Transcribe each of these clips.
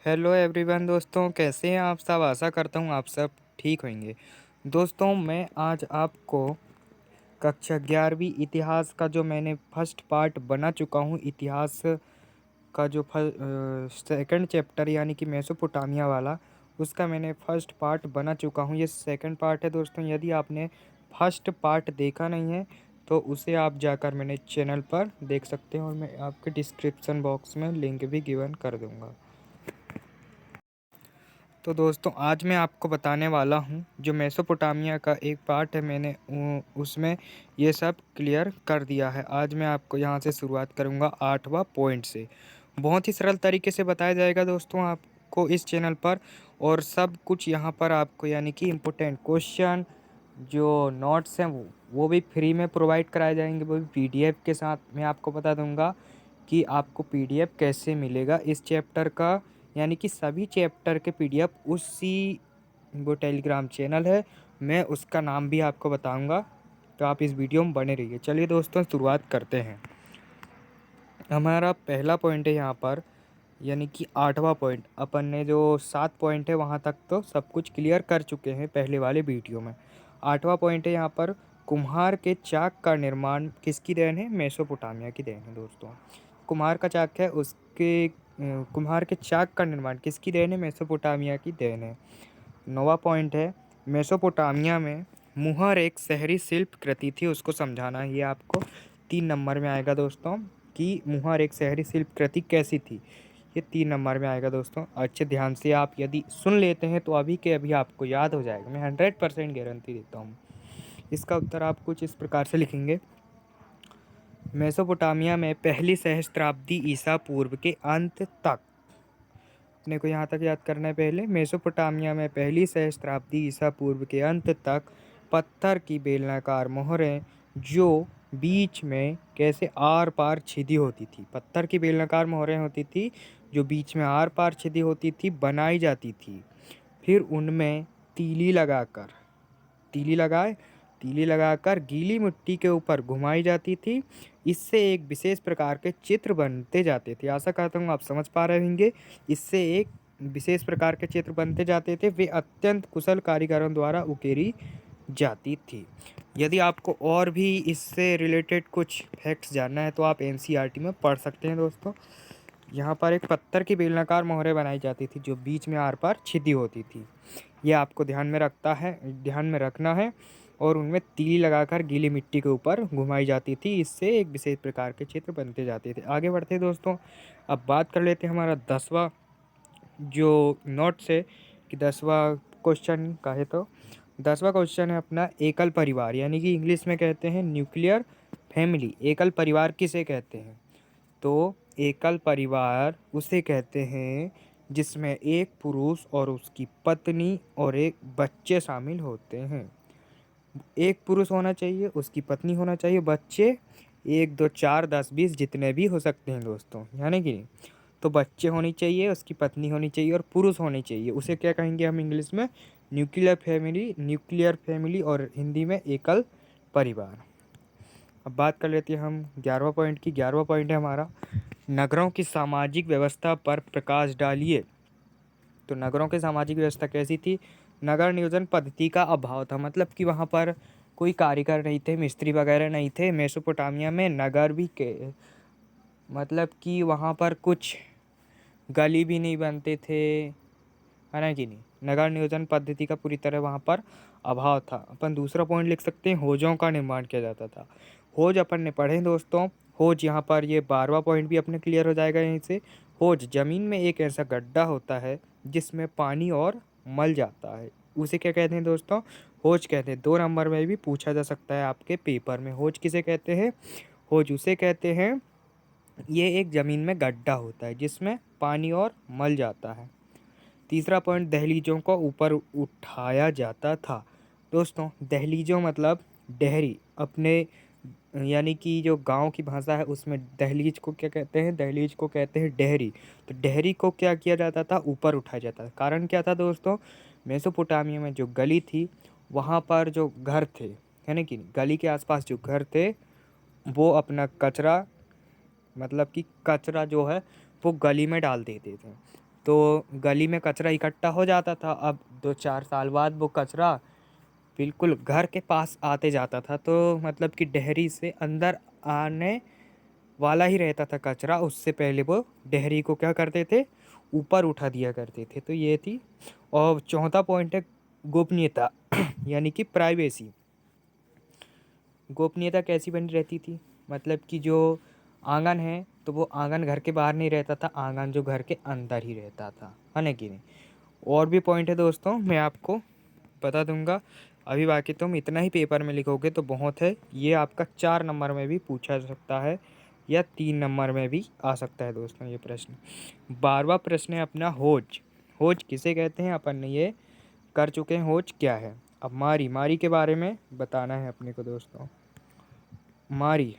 Hello everyone दोस्तों, कैसे हैं आप सब। आशा करता हूँ आप सब ठीक होंगे। दोस्तों, मैं आज आपको कक्षा 11वीं इतिहास का जो मैंने फर्स्ट पार्ट बना चुका हूँ, इतिहास का जो सेकंड चैप्टर यानी कि मेसोपोटामिया वाला, उसका मैंने फर्स्ट पार्ट बना चुका हूँ। ये सेकंड पार्ट है दोस्तों। यदि आपने फर्स्ट पार्ट देखा नहीं है तो उसे आप जाकर मेरे चैनल पर देख सकते हैं और मैं आपके डिस्क्रिप्शन बॉक्स में लिंक भी गिवन कर दूँगा। तो दोस्तों, आज मैं आपको बताने वाला हूँ जो मेसोपोटामिया का एक पार्ट है, मैंने उसमें ये सब क्लियर कर दिया है। आज मैं आपको यहाँ से शुरुआत करूँगा 8वां पॉइंट से। बहुत ही सरल तरीके से बताया जाएगा दोस्तों आपको इस चैनल पर, और सब कुछ यहाँ पर आपको यानी कि इम्पोर्टेंट क्वेश्चन जो नोट्स हैं वो भी फ्री में प्रोवाइड कराए जाएंगे, वो भी पीडीएफ के साथ। मैं आपको बता दूंगा कि आपको पीडीएफ कैसे मिलेगा इस चैप्टर का, यानी कि सभी चैप्टर के पीडीएफ उसी वो टेलीग्राम चैनल है, मैं उसका नाम भी आपको बताऊंगा। तो आप इस वीडियो में बने रहिए। चलिए दोस्तों, शुरुआत करते हैं। हमारा पहला पॉइंट है यहाँ पर, यानी कि 8वां पॉइंट। अपन ने जो 7 पॉइंट है वहाँ तक तो सब कुछ क्लियर कर चुके हैं पहले वाले वीडियो में। 8वां पॉइंट है यहाँ पर, कुम्हार के चाक का निर्माण किसकी देन है? मेसोपोटामिया की देन है दोस्तों। कुम्हार का चाक है, कुम्हार के चाक का निर्माण किसकी देन है? मेसोपोटामिया की देन है। 9वां पॉइंट है, मेसोपोटामिया में मुहर एक शहरी शिल्प कृति थी, उसको समझाना है। ये आपको 3 नंबर में आएगा दोस्तों, कि मुहर एक शहरी शिल्प कृति कैसी थी। ये 3 नंबर में आएगा दोस्तों। अच्छे ध्यान से आप यदि सुन लेते हैं तो अभी के अभी आपको याद हो जाएगा, मैं 100% गारंटी देता हूँ। इसका उत्तर आप कुछ इस प्रकार से लिखेंगे। मेसोपोटामिया में पहली सहस्त्राब्दी ईसा पूर्व के अंत तक, अपने को यहाँ तक याद करना है। पहले मेसोपोटामिया में पहली सहस्त्राब्दी ईसा पूर्व के अंत तक पत्थर की बेलनाकार मोहरें जो बीच में कैसे आर पार छिदी होती थी, पत्थर की बेलनाकार मोहरें होती थी जो बीच में आर पार छिदी होती थी, बनाई जाती थी। फिर उनमें तीली लगाकर तीली लगाए तीली लगाकर गीली मिट्टी के ऊपर घुमाई जाती थी। इससे एक विशेष प्रकार के चित्र बनते जाते थे। आशा करता हूँ आप समझ पा रहे होंगे। इससे एक विशेष प्रकार के चित्र बनते जाते थे, वे अत्यंत कुशल कारीगरों द्वारा उकेरी जाती थी। यदि आपको और भी इससे रिलेटेड कुछ फैक्ट्स जानना है तो आप एनसीईआरटी में पढ़ सकते हैं दोस्तों। यहाँ पर एक पत्थर की बेलनाकार मोहरें बनाई जाती थी जो बीच में आर पार छिदी होती थी। ये आपको ध्यान में रखना है। और उनमें तीली लगाकर गीली मिट्टी के ऊपर घुमाई जाती थी, इससे एक विशेष प्रकार के चित्र बनते जाते थे। आगे बढ़ते हैं दोस्तों। अब बात कर लेते हैं हमारा 10वां जो नोट्स है, कि 10वां क्वेश्चन का है। तो 10वां क्वेश्चन है अपना, एकल परिवार यानी कि इंग्लिश में कहते हैं न्यूक्लियर फैमिली। एकल परिवार किसे कहते हैं? तो एकल परिवार उसे कहते हैं जिसमें एक पुरुष और उसकी पत्नी और एक बच्चे शामिल होते हैं। एक पुरुष होना चाहिए, उसकी पत्नी होना चाहिए, बच्चे 1 2 4 10 20 जितने भी हो सकते हैं दोस्तों, यानी कि तो बच्चे होनी चाहिए, उसकी पत्नी होनी चाहिए और पुरुष होने चाहिए। उसे क्या कहेंगे हम इंग्लिश में? न्यूक्लियर फैमिली और हिंदी में एकल परिवार। अब बात कर लेते हैं हम 11वां पॉइंट की। 11वां पॉइंट है हमारा, नगरों की सामाजिक व्यवस्था पर प्रकाश डालिए। तो नगरों की सामाजिक व्यवस्था कैसी थी? नगर नियोजन पद्धति का अभाव था, मतलब कि वहाँ पर कोई कारीगर नहीं थे, मिस्त्री वगैरह नहीं थे। मेसोपोटामिया में नगर भी के मतलब कि वहाँ पर कुछ गली भी नहीं बनते थे, है ना कि नहीं। नगर नियोजन पद्धति का पूरी तरह वहाँ पर अभाव था। अपन दूसरा पॉइंट लिख सकते हैं, होजों का निर्माण किया जाता था। होज अपन ने पढ़े दोस्तों। होज यहाँ पर ये 12वां पॉइंट भी अपने क्लियर हो जाएगा यहीं से। होज जमीन में एक ऐसा गड्ढा होता है जिसमें पानी और मल जाता है, उसे क्या कहते हैं दोस्तों? होज कहते हैं। 2 नंबर में भी पूछा जा सकता है आपके पेपर में, होज किसे कहते हैं? होज उसे कहते हैं, ये एक ज़मीन में गड्ढा होता है जिसमें पानी और मल जाता है। तीसरा पॉइंट, दहलीजों को ऊपर उठाया जाता था। दोस्तों, दहलीजों मतलब डेहरी, अपने यानी कि जो गांव की भाषा है उसमें दहलीज को क्या कहते हैं? दहलीज को कहते हैं डेहरी। तो डेहरी को क्या किया जाता था? ऊपर उठाया जाता था। कारण क्या था दोस्तों? मेसोपोटामिया में जो गली थी वहाँ पर जो घर थे, यानी कि गली के आसपास जो घर थे, वो अपना कचरा, मतलब कि कचरा जो है वो गली में डाल देते थे। तो गली में कचरा इकट्ठा हो जाता था। अब 2-4 साल बाद वो कचरा बिल्कुल घर के पास आते जाता था, तो मतलब कि डेहरी से अंदर आने वाला ही रहता था कचरा। उससे पहले वो डेहरी को क्या करते थे, ऊपर उठा दिया करते थे। तो ये थी। और चौथा पॉइंट है गोपनीयता यानी कि प्राइवेसी। गोपनीयता कैसी बनी रहती थी, मतलब कि जो आंगन है तो वो आंगन घर के बाहर नहीं रहता था, आंगन जो घर के अंदर ही रहता था, है ना कि नहीं। और भी पॉइंट है दोस्तों, मैं आपको बता दूंगा। अभी बाकी तुम इतना ही पेपर में लिखोगे तो बहुत है। ये आपका 4 नंबर में भी पूछा जा सकता है या 3 नंबर में भी आ सकता है दोस्तों ये प्रश्न। 12वां प्रश्न है अपना होज। होज किसे कहते हैं, अपन ने ये कर चुके हैं। होज क्या है। अब मारी, मारी के बारे में बताना है अपने को दोस्तों। मारी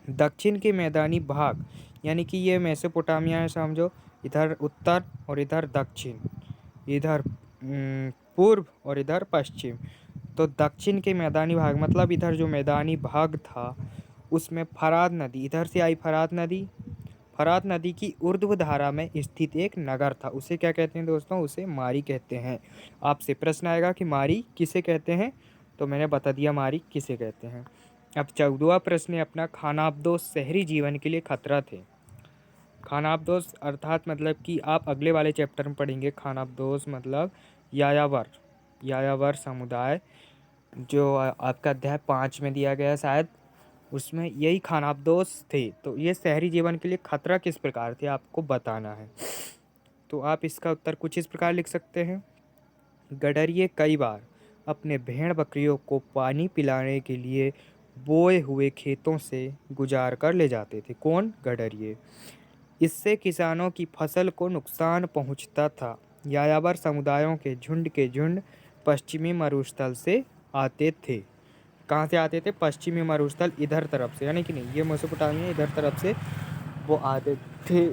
दक्षिण के मैदानी भाग, यानी कि ये मेसोपोटामिया है समझो, इधर उत्तर और इधर दक्षिण, इधर पूर्व और इधर पश्चिम। तो दक्षिण के मैदानी भाग मतलब इधर जो मैदानी भाग था उसमें फरात नदी, इधर से आई फरात नदी। फरात नदी की ऊर्ध्व धारा में स्थित एक नगर था, उसे क्या कहते हैं दोस्तों, उसे मारी कहते हैं। आपसे प्रश्न आएगा कि मारी किसे कहते हैं, तो मैंने बता दिया मारी किसे कहते हैं। अब 14वां प्रश्न है अपना खानाबदोश शहरी जीवन के लिए खतरा थे। खानाबदोश अर्थात मतलब कि आप अगले वाले चैप्टर में पढ़ेंगे। खानाबदोश मतलब यायावर, यायावर समुदाय, जो आपका अध्याय 5 में दिया गया है शायद, उसमें यही खानाबदोश थे। तो ये शहरी जीवन के लिए खतरा किस प्रकार थे आपको बताना है। तो आप इसका उत्तर कुछ इस प्रकार लिख सकते हैं। गडरिये कई बार अपने भेड़ बकरियों को पानी पिलाने के लिए बोए हुए खेतों से गुजार कर ले जाते थे। कौन, गडरिये। इससे किसानों की फसल को नुकसान पहुंचता था। यायावर समुदायों के झुंड पश्चिमी मरुस्थल से आते थे। कहाँ से आते थे, पश्चिमी मरुस्थल इधर तरफ से, यानी कि नहीं ये मेसोपोटामिया इधर तरफ से वो आते थे,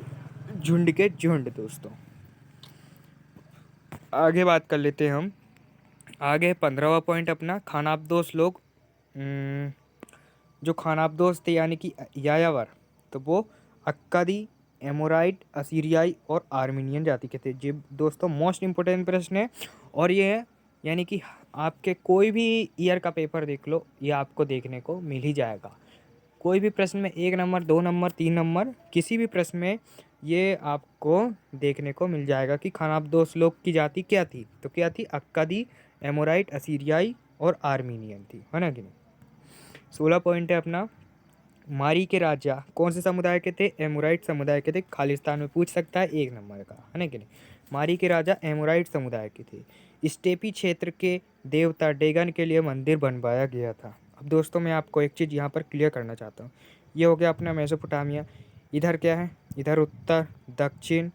झुंड के झुंड दोस्तों। आगे बात कर लेते हैं हम। आगे 15वां पॉइंट अपना खानाबदोश लोग। जो खानाबदोश थे यानी कि यायावर, तो वो अक्कादी, एमोराइट, असीरियाई और आर्मीनियन जाति के थे। जी दोस्तों मोस्ट इंपोर्टेंट प्रश्न है। और ये है यानी कि आपके कोई भी ईयर का पेपर देख लो, ये आपको देखने को मिल ही जाएगा। कोई भी प्रश्न में 1 नंबर, 2 नंबर, 3 नंबर, किसी भी प्रश्न में ये आपको देखने को मिल जाएगा कि खानाबदोश लोग की जाति क्या थी। तो क्या थी, अक्कादी, एमोराइट, असीरियाई और आर्मीनियन थी, है ना कि नहीं। 16 पॉइंट है अपना मारी के राजा कौन से समुदाय के थे, एमोराइट समुदाय के थे। खालिस्तान में पूछ सकता है 1 नंबर का, है ना कि नहीं। मारी के राजा एमोराइट समुदाय के थे। स्टेपी क्षेत्र के देवता डेगन के लिए मंदिर बनवाया गया था। अब दोस्तों मैं आपको एक चीज़ यहाँ पर क्लियर करना चाहता हूँ। ये हो गया अपना मेसोपोटामिया। इधर क्या है, इधर उत्तर, दक्षिण,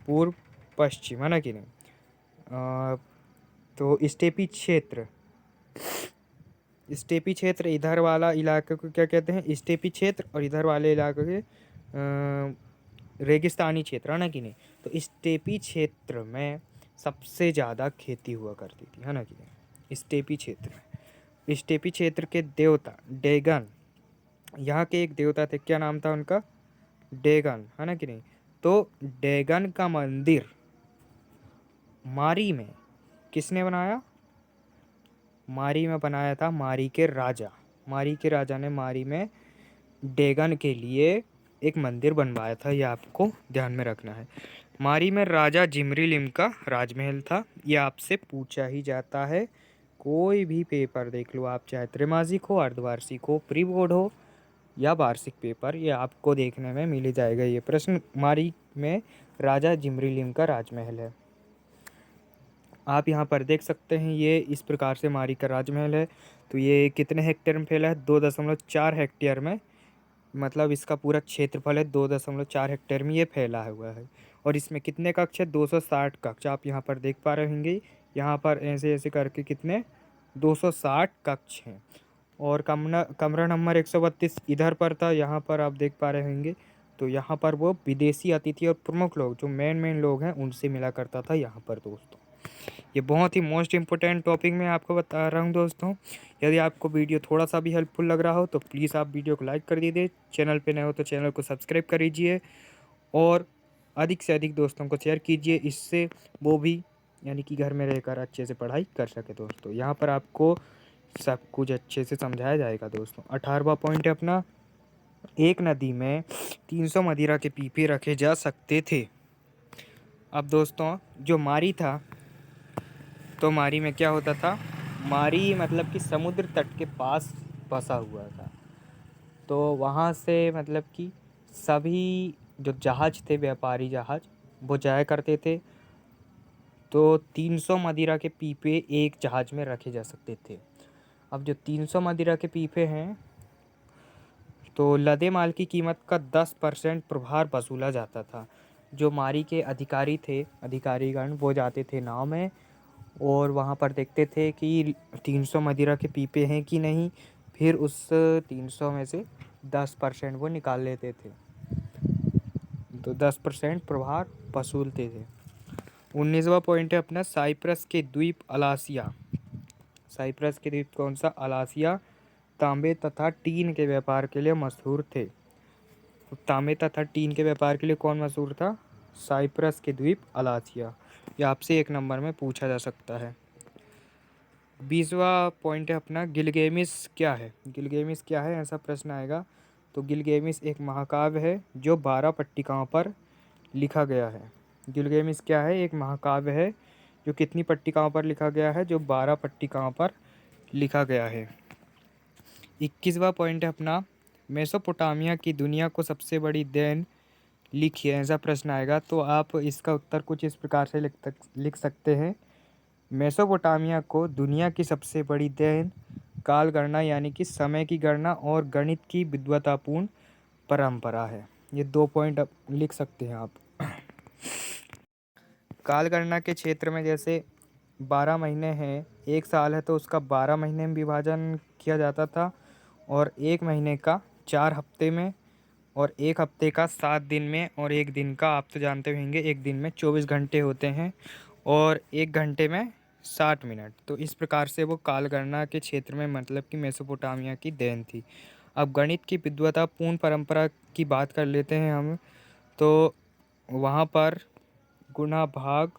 पूर्व, पश्चिम, है ना कि नहीं। तो स्टेपी क्षेत्र, स्टेपी क्षेत्र, इधर वाला इलाके को क्या कहते हैं, स्टेपी क्षेत्र, और इधर वाले इलाके के रेगिस्तानी क्षेत्र, है ना कि नहीं। तो स्टेपी क्षेत्र में सबसे ज़्यादा खेती हुआ करती थी, है ना कि नहीं। स्टेपी क्षेत्र में, स्टेपी क्षेत्र के देवता डेगन, यहाँ के एक देवता थे, क्या नाम था उनका, डेगन, है ना कि नहीं। तो डेगन का मंदिर मारी में किसने बनाया, मारी में बनाया था मारी के राजा। मारी के राजा ने मारी में डेगन के लिए एक मंदिर बनवाया था, ये आपको ध्यान में रखना है। मारी में राजा जिमरीलिम का राजमहल था, ये आपसे पूछा ही जाता है। कोई भी पेपर देख लो आप, चाहे त्रैमासिक हो, अर्धवार्षिक हो, प्री बोर्ड हो या वार्षिक पेपर, ये आपको देखने में मिल ही जाएगा ये प्रश्न। मारी में राजा जिमरीलिम का राजमहल है। आप यहाँ पर देख सकते हैं, ये इस प्रकार से मारी का राजमहल है। तो ये कितने हेक्टेयर में फैला है, 2.4 हेक्टेयर में, मतलब इसका पूरा क्षेत्रफल है 2.4 हेक्टेयर में ये फैला हुआ है। और इसमें कितने कक्ष है, 260 कक्ष आप यहाँ पर देख पा रहे होंगे। यहाँ पर ऐसे ऐसे करके कितने 260 कक्ष हैं। और कमरा कमरा नंबर 132 इधर पर था, यहाँ पर आप देख पा रहे होंगे। तो यहाँ पर वो विदेशी अतिथि और प्रमुख लोग जो मेन लोग हैं उनसे मिला करता था यहाँ पर दोस्तों। ये बहुत ही मोस्ट इम्पोर्टेंट टॉपिक मैं आपको बता रहा हूँ दोस्तों। यदि आपको वीडियो थोड़ा सा भी हेल्पफुल लग रहा हो तो प्लीज़ आप वीडियो को लाइक कर दीजिए, चैनल पे नए हो तो चैनल को सब्सक्राइब कर लीजिए। और अधिक से अधिक दोस्तों को शेयर कीजिए, इससे वो भी यानी कि घर में रहकर अच्छे से पढ़ाई कर सके दोस्तों। यहाँ पर आपको सब कुछ अच्छे से समझाया जाएगा दोस्तों। 18वां पॉइंट है अपना, एक नदी में 300 मदिरा के पीपे रखे जा सकते थे। अब दोस्तों जो मारी था, तो मारी में क्या होता था, मारी मतलब कि समुद्र तट के पास बसा हुआ था। तो वहाँ से मतलब कि सभी जो जहाज थे, व्यापारी जहाज, वो जाया करते थे। तो 300 मदिरा के पीपे एक जहाज में रखे जा सकते थे। अब जो 300 मदिरा के पीपे हैं, तो लदे माल की कीमत का 10% प्रभार वसूला जाता था। जो मारी के अधिकारी थे, अधिकारीगण, वो जाते थे नाव में और वहाँ पर देखते थे कि 300 मदिरा के पीपे हैं कि नहीं। फिर उस 300 में से 10% वो निकाल लेते थे, तो 10% प्रभार वसूलते थे। 19वां पॉइंट है अपना, साइप्रस के द्वीप अलासिया। साइप्रस के द्वीप कौन सा, अलासिया, तांबे तथा टीन के व्यापार के लिए मशहूर थे। तो तांबे तथा टीन के व्यापार के लिए कौन मशहूर था, साइप्रस के द्वीप अलासिया। ये आपसे 1 नंबर में पूछा जा सकता है। 20वां पॉइंट है अपना, गिलगेमिस क्या है। गिलगेमिस क्या है, ऐसा प्रश्न आएगा। तो गिलगेमिस एक महाकाव्य है जो 12 पट्टिकाओं पर लिखा गया है। गिलगेमिस क्या है, एक महाकाव्य है जो कितनी पट्टिकाओं पर लिखा गया है, जो 12 पट्टिकाओं पर लिखा गया है। 21वां पॉइंट है अपना, मेसोपोटामिया की दुनिया को सबसे बड़ी देन लिखिए, ऐसा प्रश्न आएगा। तो आप इसका उत्तर कुछ इस प्रकार से लिख सकते हैं, मेसोपोटामिया को दुनिया की सबसे बड़ी देन काल गणना यानी कि समय की गणना और गणित की विद्वतापूर्ण परंपरा है। ये 2 पॉइंट आप लिख सकते हैं आप। काल गणना के क्षेत्र में जैसे 12 महीने हैं, एक साल है तो उसका 12 महीने में विभाजन किया जाता था, और एक महीने का 4 हफ्ते में, और एक हफ्ते का 7 दिन में, और एक दिन का आप तो जानते होंगे एक दिन में 24 घंटे होते हैं, और एक घंटे में 60 मिनट। तो इस प्रकार से वो काल गणना के क्षेत्र में मतलब कि मेसोपोटामिया की देन थी। अब गणित की विद्वतापूर्ण परंपरा की बात कर लेते हैं हम। तो वहाँ पर गुणा, भाग,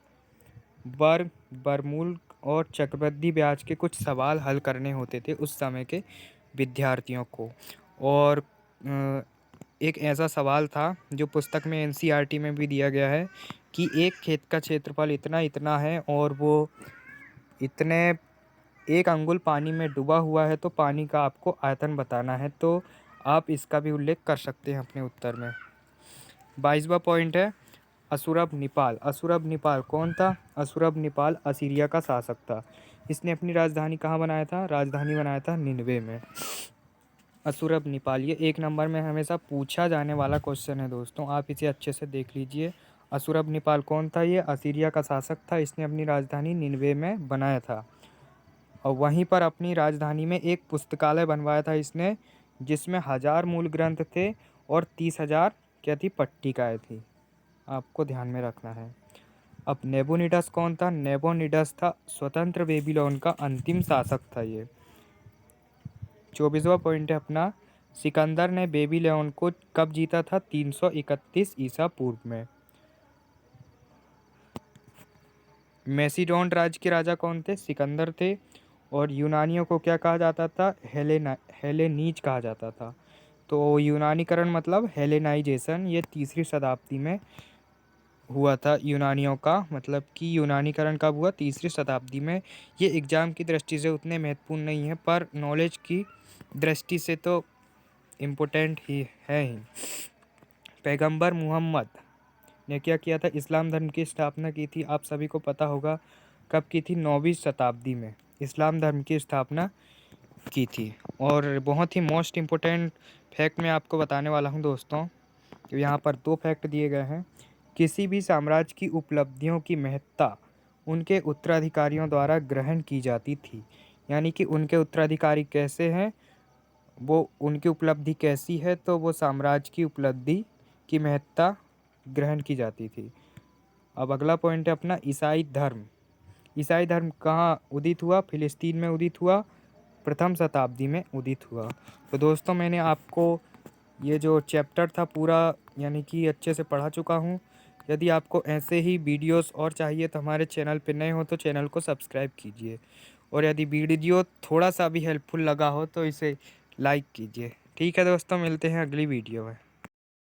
वर्ग, वर्गमूल और चक्रवृद्धि ब्याज के कुछ सवाल हल करने होते थे उस समय के विद्यार्थियों को। और एक ऐसा सवाल था जो पुस्तक में एनसीईआरटी में भी दिया गया है कि एक खेत का क्षेत्रफल इतना इतना है और वो इतने 1 अंगुल पानी में डूबा हुआ है, तो पानी का आपको आयतन बताना है। तो आप इसका भी उल्लेख कर सकते हैं अपने उत्तर में। 22वां पॉइंट है, असुरबनिपाल। असुरबनिपाल कौन था, असुरबनिपाल असीरिया का शासक था। इसने अपनी राजधानी कहाँ बनाया था, राजधानी बनाया था निनवे में। असुरबनिपाल, ये 1 नंबर में हमेशा पूछा जाने वाला क्वेश्चन है दोस्तों, आप इसे अच्छे से देख लीजिए। असुरबनिपाल कौन था, ये असीरिया का शासक था। इसने अपनी राजधानी निनवे में बनाया था, और वहीं पर अपनी राजधानी में एक पुस्तकालय बनवाया था इसने, जिसमें 1000 मूल ग्रंथ थे और 30,000 क्या थी, पट्टिकाएँ थी। आपको ध्यान में रखना है। अब नेबोनिडस कौन था, नेबोनिडस था स्वतंत्र बेबीलोन का अंतिम शासक था ये। 24वां पॉइंट है अपना, सिकंदर ने बेबीलोन को कब जीता था, 331 ईसा पूर्व में। मैसिडोन राज्य के राजा कौन थे, सिकंदर थे। और यूनानियों को क्या कहा जाता था, हेलेनीज कहा जाता था। तो यूनानीकरण मतलब हेलेनाइजेशन, ये 3री शताब्दी में हुआ था यूनानियों का। मतलब कि यूनानीकरण कब हुआ, 3री शताब्दी में। ये एग्ज़ाम की दृष्टि से उतने महत्वपूर्ण नहीं है, पर नॉलेज की दृष्टि से तो इम्पोर्टेंट ही है ही। पैगंबर मुहम्मद ने क्या किया था, इस्लाम धर्म की स्थापना की थी। आप सभी को पता होगा कब की थी, 9वीं शताब्दी में इस्लाम धर्म की स्थापना की थी। और बहुत ही मोस्ट इम्पोर्टेंट फैक्ट मैं आपको बताने वाला हूँ दोस्तों। तो यहाँ पर 2 फैक्ट दिए गए हैं। किसी भी साम्राज्य की उपलब्धियों की महत्ता उनके उत्तराधिकारियों द्वारा ग्रहण की जाती थी। यानी कि उनके उत्तराधिकारी कैसे हैं, वो उनकी उपलब्धि कैसी है, तो वो साम्राज्य की उपलब्धि की महत्ता ग्रहण की जाती थी। अब अगला पॉइंट है अपना, ईसाई धर्म। ईसाई धर्म कहाँ उदित हुआ, फिलिस्तीन में उदित हुआ, प्रथम शताब्दी में उदित हुआ। तो दोस्तों मैंने आपको ये जो चैप्टर था पूरा यानी कि अच्छे से पढ़ा चुका हूँ। यदि आपको ऐसे ही वीडियोस और चाहिए तो हमारे चैनल पे नए हो तो चैनल को सब्सक्राइब कीजिए, और यदि वीडियो थोड़ा सा भी हेल्पफुल लगा हो तो इसे लाइक कीजिए। ठीक है दोस्तों, मिलते हैं अगली वीडियो में।